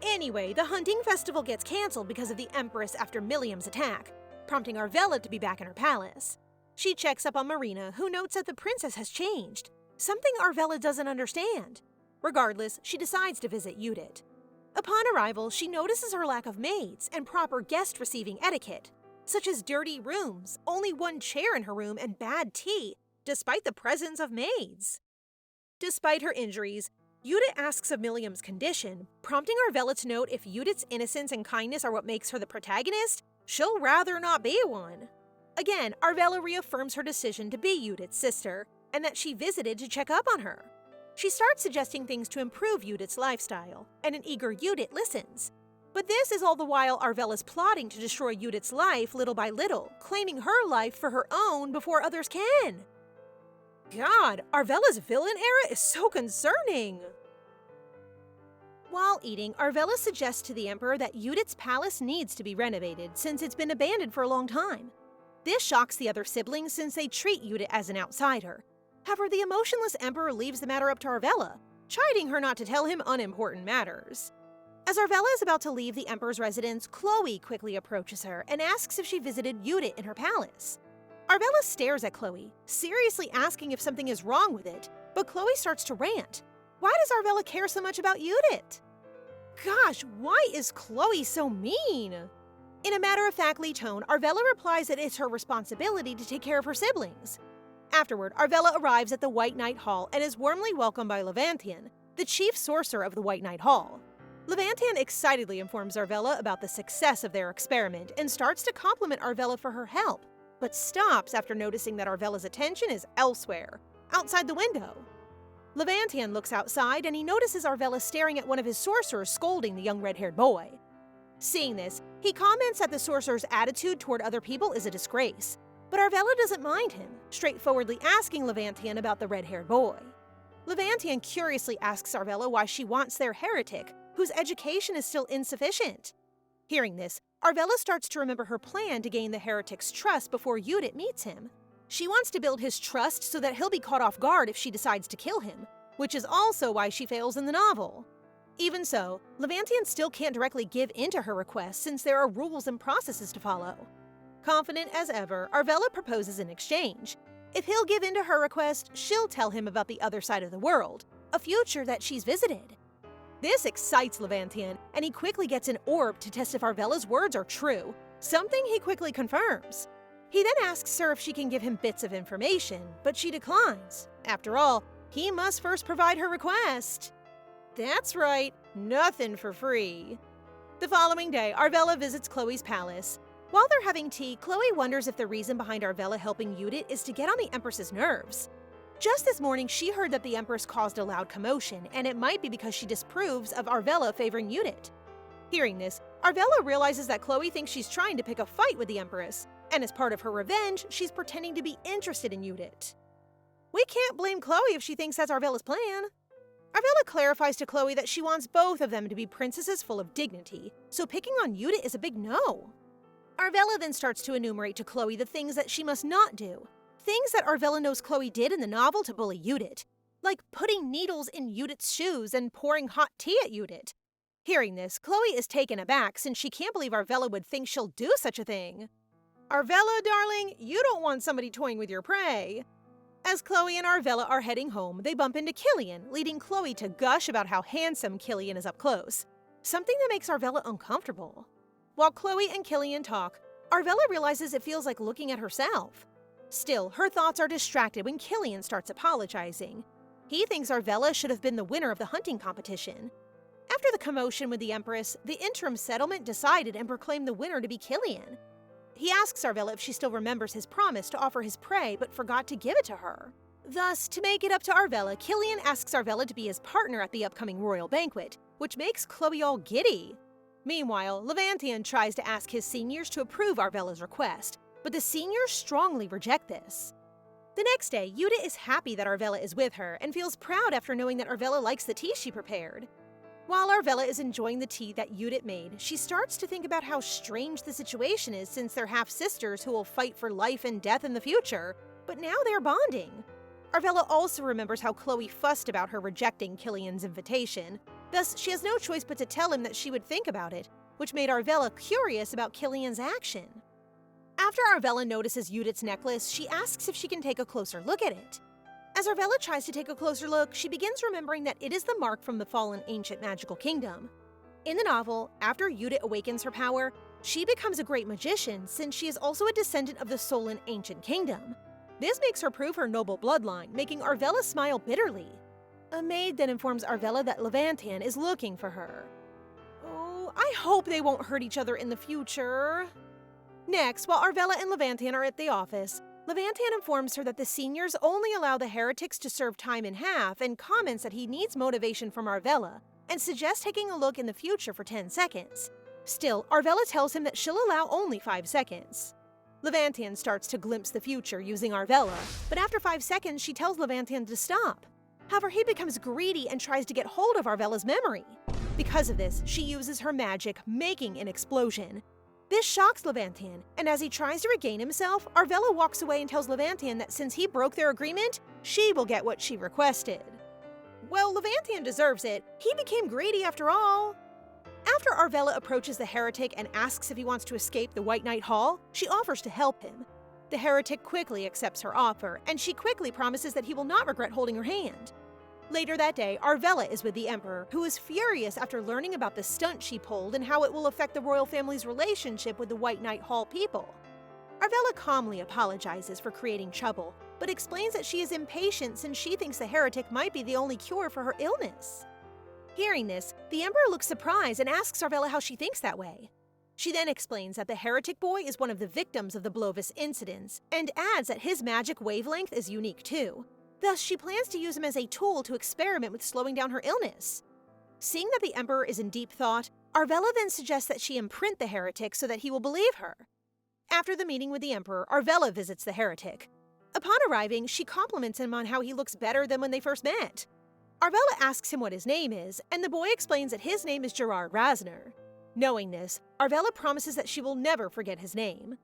Anyway, the hunting festival gets cancelled because of the Empress after Milliam's attack, prompting Arvella to be back in her palace. She checks up on Marina, who notes that the princess has changed, something Arvella doesn't understand. Regardless, she decides to visit Judith. Upon arrival, she notices her lack of maids and proper guest-receiving etiquette, such as dirty rooms, only one chair in her room, and bad tea, despite the presence of maids. Despite her injuries, Judith asks of Milliam's condition, prompting Arvella to note if Judith's innocence and kindness are what makes her the protagonist, she'll rather not be one. Again, Arvella reaffirms her decision to be Judith's sister, and that she visited to check up on her. She starts suggesting things to improve Judith's lifestyle, and an eager Judith listens. But this is all the while Arvella's plotting to destroy Judith's life little by little, claiming her life for her own before others can. God, Arvella's villain era is so concerning! While eating, Arvella suggests to the Emperor that Judith's palace needs to be renovated since it's been abandoned for a long time. This shocks the other siblings since they treat Judith as an outsider. However, the emotionless Emperor leaves the matter up to Arvella, chiding her not to tell him unimportant matters. As Arvella is about to leave the Emperor's residence, Chloe quickly approaches her and asks if she visited Judith in her palace. Arvella stares at Chloe, seriously asking if something is wrong with it, but Chloe starts to rant. Why does Arvella care so much about Judith? Gosh, why is Chloe so mean? In a matter-of-factly tone, Arvella replies that it's her responsibility to take care of her siblings. Afterward, Arvella arrives at the White Knight Hall and is warmly welcomed by Levantian, the chief sorcerer of the White Knight Hall. Levantian excitedly informs Arvella about the success of their experiment and starts to compliment Arvella for her help, but stops after noticing that Arvella's attention is elsewhere, outside the window. Levantian looks outside and he notices Arvella staring at one of his sorcerers scolding the young red-haired boy. Seeing this, he comments that the sorcerer's attitude toward other people is a disgrace, but Arvella doesn't mind him, straightforwardly asking Levantian about the red-haired boy. Levantian curiously asks Arvella why she wants their heretic, whose education is still insufficient. Hearing this, Arvella starts to remember her plan to gain the heretic's trust before Judith meets him. She wants to build his trust so that he'll be caught off guard if she decides to kill him, which is also why she fails in the novel. Even so, Levantian still can't directly give in to her request since there are rules and processes to follow. Confident as ever, Arvella proposes an exchange. If he'll give in to her request, she'll tell him about the other side of the world, a future that she's visited. This excites Levantian, and he quickly gets an orb to test if Arvella's words are true, something he quickly confirms. He then asks her if she can give him bits of information, but she declines. After all, he must first provide her request. That's right, nothing for free. The following day, Arvella visits Chloe's palace. While they're having tea, Chloe wonders if the reason behind Arvella helping Judith is to get on the Empress's nerves. Just this morning, she heard that the Empress caused a loud commotion, and it might be because she disapproves of Arvella favoring Judith. Hearing this, Arvella realizes that Chloe thinks she's trying to pick a fight with the Empress, and as part of her revenge, she's pretending to be interested in Judith. We can't blame Chloe if she thinks that's Arvella's plan. Arvella clarifies to Chloe that she wants both of them to be princesses full of dignity, so picking on Judith is a big no. Arvella then starts to enumerate to Chloe the things that she must not do, things that Arvella knows Chloe did in the novel to bully Judith, like putting needles in Judith's shoes and pouring hot tea at Judith. Hearing this, Chloe is taken aback since she can't believe Arvella would think she'll do such a thing. Arvella, darling, you don't want somebody toying with your prey. As Chloe and Arvella are heading home, they bump into Killian, leading Chloe to gush about how handsome Killian is up close, something that makes Arvella uncomfortable. While Chloe and Killian talk, Arvella realizes it feels like looking at herself. Still, her thoughts are distracted when Killian starts apologizing. He thinks Arvella should have been the winner of the hunting competition. After the commotion with the Empress, the interim settlement decided and proclaimed the winner to be Killian. He asks Arvella if she still remembers his promise to offer his prey but forgot to give it to her. Thus, to make it up to Arvella, Killian asks Arvella to be his partner at the upcoming royal banquet, which makes Chloe all giddy. Meanwhile, Levantian tries to ask his seniors to approve Arvella's request, but the seniors strongly reject this. The next day, Yuta is happy that Arvella is with her and feels proud after knowing that Arvella likes the tea she prepared. While Arvella is enjoying the tea that Judith made, she starts to think about how strange the situation is since they're half-sisters who will fight for life and death in the future, but now they're bonding. Arvella also remembers how Chloe fussed about her rejecting Killian's invitation. Thus, she has no choice but to tell him that she would think about it, which made Arvella curious about Killian's action. After Arvella notices Judith's necklace, she asks if she can take a closer look at it. As Arvella tries to take a closer look, she begins remembering that it is the mark from the fallen ancient magical kingdom. In the novel, after Judith awakens her power, she becomes a great magician since she is also a descendant of the Solon ancient kingdom. This makes her prove her noble bloodline, making Arvella smile bitterly. A maid then informs Arvella that Levantian is looking for her. Oh, I hope they won't hurt each other in the future. Next, while Arvella and Levantian are at the office, Levantian informs her that the seniors only allow the heretics to serve time in half and comments that he needs motivation from Arvella and suggests taking a look in the future for 10 seconds. Still, Arvella tells him that she'll allow only 5 seconds. Levantian starts to glimpse the future using Arvella, but after 5 seconds she tells Levantian to stop. However, he becomes greedy and tries to get hold of Arvella's memory. Because of this, she uses her magic, making an explosion. This shocks Levantian, and as he tries to regain himself, Arvella walks away and tells Levantian that since he broke their agreement, she will get what she requested. Well, Levantian deserves it. He became greedy after all. After Arvella approaches the heretic and asks if he wants to escape the White Knight Hall, she offers to help him. The heretic quickly accepts her offer, and she quickly promises that he will not regret holding her hand. Later that day, Arvella is with the Emperor, who is furious after learning about the stunt she pulled and how it will affect the royal family's relationship with the White Knight Hall people. Arvella calmly apologizes for creating trouble, but explains that she is impatient since she thinks the heretic might be the only cure for her illness. Hearing this, the Emperor looks surprised and asks Arvella how she thinks that way. She then explains that the heretic boy is one of the victims of the Blovis incidents, and adds that his magic wavelength is unique too. Thus, she plans to use him as a tool to experiment with slowing down her illness. Seeing that the Emperor is in deep thought, Arvella then suggests that she imprint the heretic so that he will believe her. After the meeting with the Emperor, Arvella visits the heretic. Upon arriving, she compliments him on how he looks better than when they first met. Arvella asks him what his name is, and the boy explains that his name is Gerard Rasner. Knowing this, Arvella promises that she will never forget his name.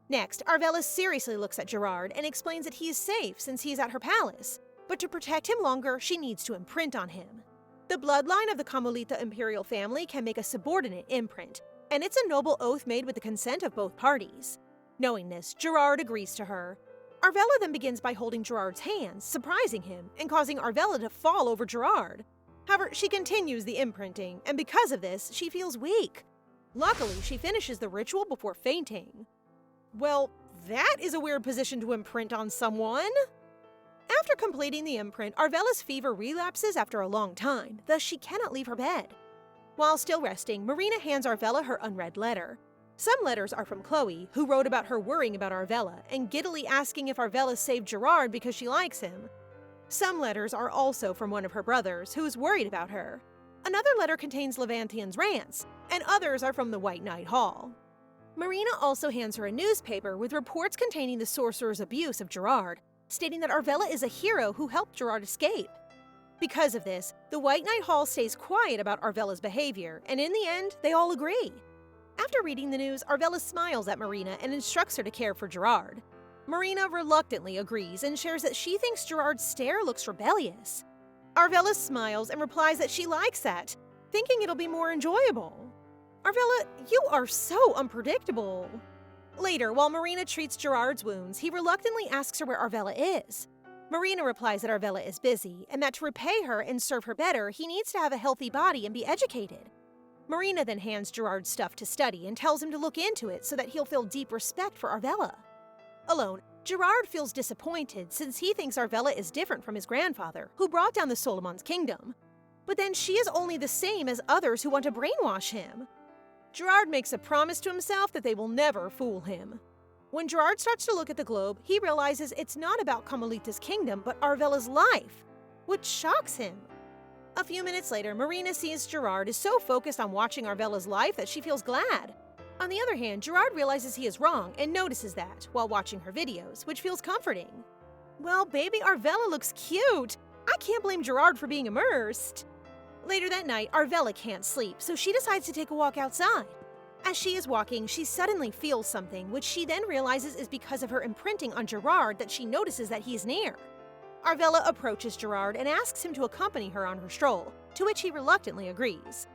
Next, Arvella seriously looks at Gerard and explains that he is safe since he is at her palace, but to protect him longer, she needs to imprint on him. The bloodline of the Carmelita imperial family can make a subordinate imprint, and it's a noble oath made with the consent of both parties. Knowing this, Gerard agrees to her. Arvella then begins by holding Gerard's hands, surprising him and causing Arvella to fall over Gerard. However, she continues the imprinting, and because of this, she feels weak. Luckily, she finishes the ritual before fainting. Well, that is a weird position to imprint on someone. After completing the imprint, Arvella's fever relapses after a long time, thus she cannot leave her bed. While still resting, Marina hands Arvella her unread letter. Some letters are from Chloe, who wrote about her worrying about Arvella and giddily asking if Arvella saved Gerard because she likes him. Some letters are also from one of her brothers, who is worried about her. Another letter contains Levantian's rants, and others are from the White Knight Hall. Marina also hands her a newspaper with reports containing the sorcerer's abuse of Gerard, stating that Arvella is a hero who helped Gerard escape. Because of this, the White Knight Hall stays quiet about Arvella's behavior, and in the end, they all agree. After reading the news, Arvella smiles at Marina and instructs her to care for Gerard. Marina reluctantly agrees and shares that she thinks Gerard's stare looks rebellious. Arvella smiles and replies that she likes that, thinking it'll be more enjoyable. Arvella, you are so unpredictable. Later, while Marina treats Gerard's wounds, he reluctantly asks her where Arvella is. Marina replies that Arvella is busy, and that to repay her and serve her better, he needs to have a healthy body and be educated. Marina then hands Gerard stuff to study and tells him to look into it so that he'll feel deep respect for Arvella. Alone, Gerard feels disappointed since he thinks Arvella is different from his grandfather, who brought down the Solomon's kingdom. But then she is only the same as others who want to brainwash him. Gerard makes a promise to himself that they will never fool him. When Gerard starts to look at the globe, he realizes it's not about Carmelita's kingdom, but Arvella's life, which shocks him. A few minutes later, Marina sees Gerard is so focused on watching Arvella's life that she feels glad. On the other hand, Gerard realizes he is wrong and notices that while watching her videos, which feels comforting. Well, baby Arvella looks cute. I can't blame Gerard for being immersed. Later that night, Arvella can't sleep, so she decides to take a walk outside. As she is walking, she suddenly feels something, which she then realizes is because of her imprinting on Gerard that she notices that he is near. Arvella approaches Gerard and asks him to accompany her on her stroll, to which he reluctantly agrees.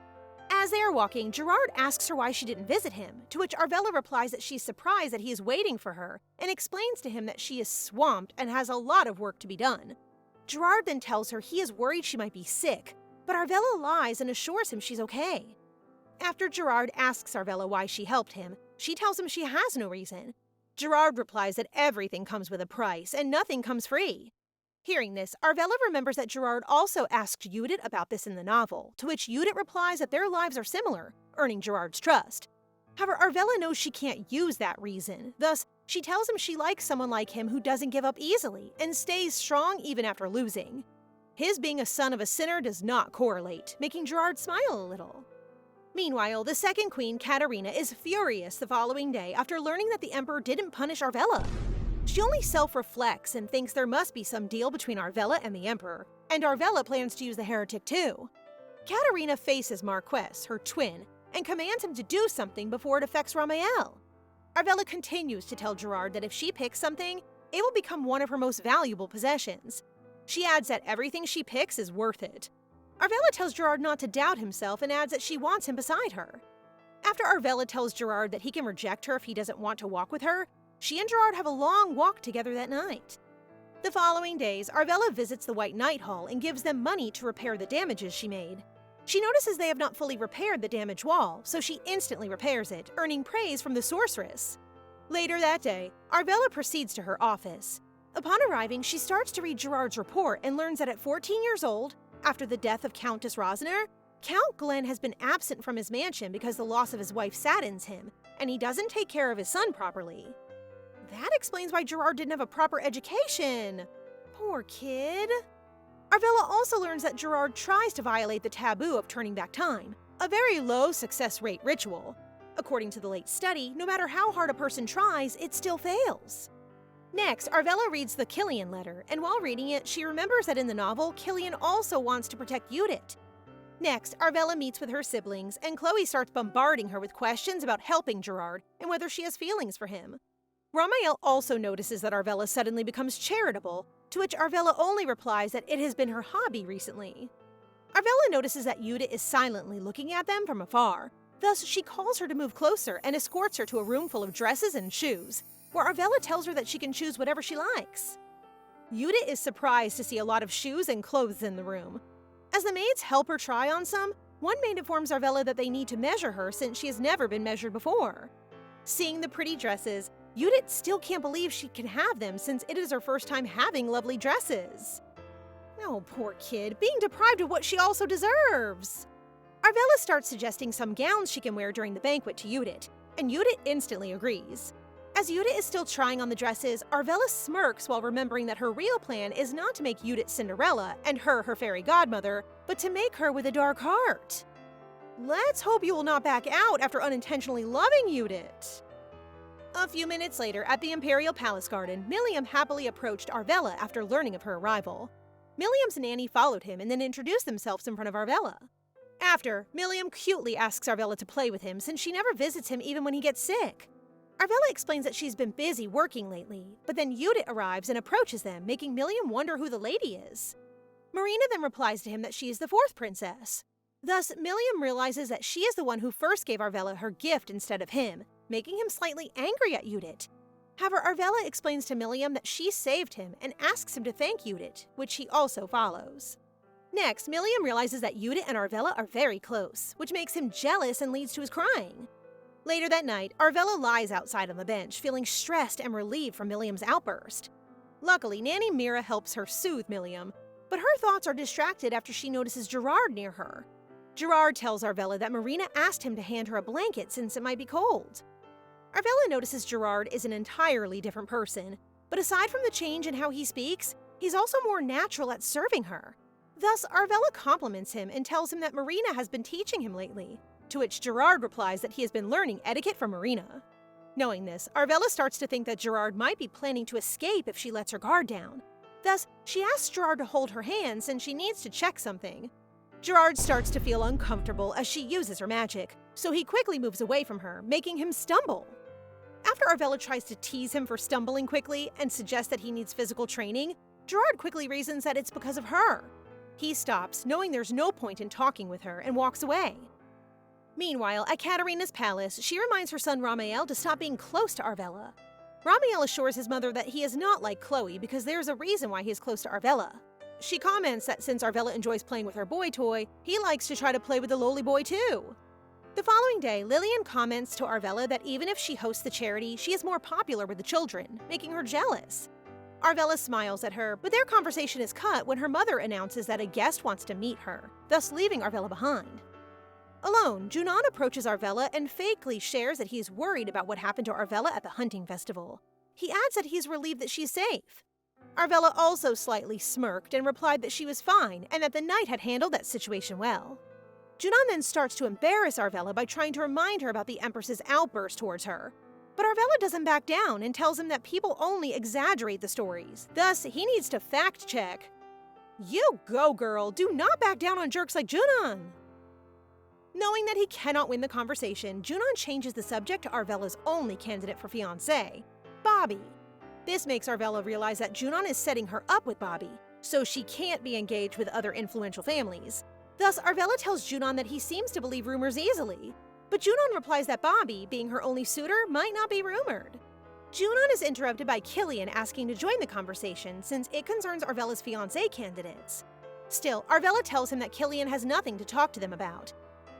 As they are walking, Gerard asks her why she didn't visit him, to which Arvella replies that she's surprised that he is waiting for her and explains to him that she is swamped and has a lot of work to be done. Gerard then tells her he is worried she might be sick, but Arvella lies and assures him she's okay. After Gerard asks Arvella why she helped him, she tells him she has no reason. Gerard replies that everything comes with a price and nothing comes free. Hearing this, Arvella remembers that Gerard also asked Judith about this in the novel, to which Judith replies that their lives are similar, earning Gerard's trust. However, Arvella knows she can't use that reason, thus, she tells him she likes someone like him who doesn't give up easily and stays strong even after losing. His being a son of a sinner does not correlate, making Gerard smile a little. Meanwhile, the second queen, Katerina, is furious the following day after learning that the emperor didn't punish Arvella. She only self-reflects and thinks there must be some deal between Arvella and the emperor, and Arvella plans to use the heretic too. Katerina faces Marquess, her twin, and commands him to do something before it affects Ramael. Arvella continues to tell Gerard that if she picks something, it will become one of her most valuable possessions. She adds that everything she picks is worth it. Arvella tells Gerard not to doubt himself and adds that she wants him beside her. After Arvella tells Gerard that he can reject her if he doesn't want to walk with her, she and Gerard have a long walk together that night. The following days, Arvella visits the White Knight Hall and gives them money to repair the damages she made. She notices they have not fully repaired the damaged wall, so she instantly repairs it, earning praise from the sorceress. Later that day, Arvella proceeds to her office. Upon arriving, she starts to read Gerard's report and learns that at 14 years old, after the death of Countess Rosner, Count Glenn has been absent from his mansion because the loss of his wife saddens him, and he doesn't take care of his son properly. That explains why Gerard didn't have a proper education. Poor kid. Arvella also learns that Gerard tries to violate the taboo of turning back time, a very low success rate ritual. According to the late study, no matter how hard a person tries, it still fails. Next, Arvella reads the Killian letter, and while reading it, she remembers that in the novel, Killian also wants to protect Judith. Next, Arvella meets with her siblings, and Chloe starts bombarding her with questions about helping Gerard and whether she has feelings for him. Ramael also notices that Arvella suddenly becomes charitable, to which Arvella only replies that it has been her hobby recently. Arvella notices that Judith is silently looking at them from afar, thus she calls her to move closer and escorts her to a room full of dresses and shoes, where Arvella tells her that she can choose whatever she likes. Judith is surprised to see a lot of shoes and clothes in the room. As the maids help her try on some, one maid informs Arvella that they need to measure her since she has never been measured before. Seeing the pretty dresses, Judith still can't believe she can have them since it is her first time having lovely dresses. Oh, poor kid, being deprived of what she also deserves. Arvella starts suggesting some gowns she can wear during the banquet to Judith, and Judith instantly agrees. As Judith is still trying on the dresses, Arvella smirks while remembering that her real plan is not to make Judith Cinderella and her fairy godmother, but to make her with a dark heart. Let's hope you will not back out after unintentionally loving Judith. A few minutes later, at the Imperial Palace Garden, Milliam happily approached Arvella after learning of her arrival. Milliam's nanny followed him and then introduced themselves in front of Arvella. After, Milliam cutely asks Arvella to play with him since she never visits him even when he gets sick. Arvella explains that she's been busy working lately, but then Judith arrives and approaches them, making Milliam wonder who the lady is. Marina then replies to him that she is the fourth princess. Thus, Milliam realizes that she is the one who first gave Arvella her gift instead of him, making him slightly angry at Judith. However, Arvella explains to Milliam that she saved him and asks him to thank Judith, which he also follows. Next, Milliam realizes that Judith and Arvella are very close, which makes him jealous and leads to his crying. Later that night, Arvella lies outside on the bench, feeling stressed and relieved from Milliam's outburst. Luckily, Nanny Mira helps her soothe Milliam, but her thoughts are distracted after she notices Gerard near her. Gerard tells Arvella that Marina asked him to hand her a blanket since it might be cold. Arvella notices Gerard is an entirely different person, but aside from the change in how he speaks, he's also more natural at serving her. Thus, Arvella compliments him and tells him that Marina has been teaching him lately, to which Gerard replies that he has been learning etiquette from Marina. Knowing this, Arvella starts to think that Gerard might be planning to escape if she lets her guard down. Thus, she asks Gerard to hold her hand since she needs to check something. Gerard starts to feel uncomfortable as she uses her magic, so he quickly moves away from her, making him stumble. After Arvella tries to tease him for stumbling quickly and suggests that he needs physical training, Gerard quickly reasons that it's because of her. He stops, knowing there's no point in talking with her, and walks away. Meanwhile, at Katerina's palace, she reminds her son Ramael to stop being close to Arvella. Ramael assures his mother that he is not like Chloe because there's a reason why he is close to Arvella. She comments that since Arvella enjoys playing with her boy toy, he likes to try to play with the lowly boy too. The following day, Lillian comments to Arvella that even if she hosts the charity, she is more popular with the children, making her jealous. Arvella smiles at her, but their conversation is cut when her mother announces that a guest wants to meet her, thus leaving Arvella behind. Alone, Junon approaches Arvella and fakely shares that he is worried about what happened to Arvella at the hunting festival. He adds that he's relieved that she's safe. Arvella also slightly smirked and replied that she was fine and that the knight had handled that situation well. Junon then starts to embarrass Arvella by trying to remind her about the Empress's outburst towards her. But Arvella doesn't back down and tells him that people only exaggerate the stories. Thus, he needs to fact-check. You go, girl. Do not back down on jerks like Junon. Knowing that he cannot win the conversation, Junon changes the subject to Arvella's only candidate for fiancé, Bobby. This makes Arvella realize that Junon is setting her up with Bobby, so she can't be engaged with other influential families. Thus, Arvella tells Junon that he seems to believe rumors easily, but Junon replies that Bobby, being her only suitor, might not be rumored. Junon is interrupted by Killian asking to join the conversation since it concerns Arvella's fiancé candidates. Still, Arvella tells him that Killian has nothing to talk to them about.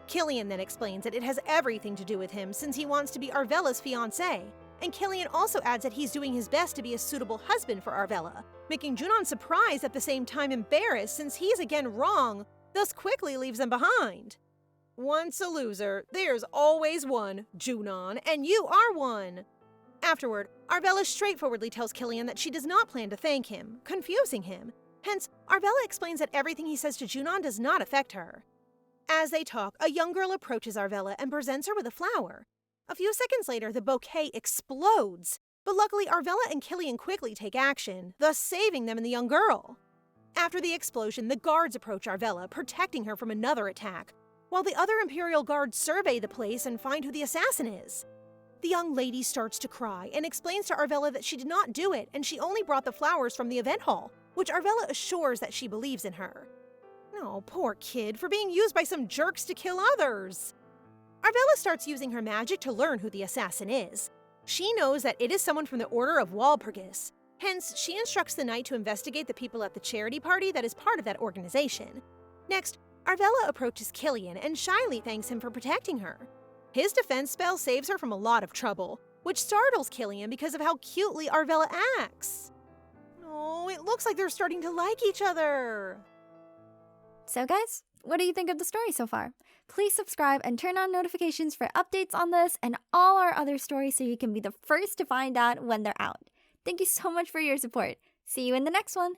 Killian then explains that it has everything to do with him since he wants to be Arvella's fiancé, and Killian also adds that he's doing his best to be a suitable husband for Arvella, making Junon surprised at the same time embarrassed since he's again wrong, thus quickly leaves them behind. Once a loser, there's always one, Junon, and you are one. Afterward, Arvella straightforwardly tells Killian that she does not plan to thank him, confusing him. Hence, Arvella explains that everything he says to Junon does not affect her. As they talk, a young girl approaches Arvella and presents her with a flower. A few seconds later, the bouquet explodes, but luckily Arvella and Killian quickly take action, thus saving them and the young girl. After the explosion, the guards approach Arvella, protecting her from another attack, while the other Imperial guards survey the place and find who the assassin is. The young lady starts to cry and explains to Arvella that she did not do it and she only brought the flowers from the event hall, which Arvella assures that she believes in her. Oh, poor kid, for being used by some jerks to kill others. Arvella starts using her magic to learn who the assassin is. She knows that it is someone from the Order of Walpurgis. Hence, she instructs the knight to investigate the people at the charity party that is part of that organization. Next, Arvella approaches Killian and shyly thanks him for protecting her. His defense spell saves her from a lot of trouble, which startles Killian because of how cutely Arvella acts. Oh, it looks like they're starting to like each other. So guys, what do you think of the story so far? Please subscribe and turn on notifications for updates on this and all our other stories so you can be the first to find out when they're out. Thank you so much for your support. See you in the next one.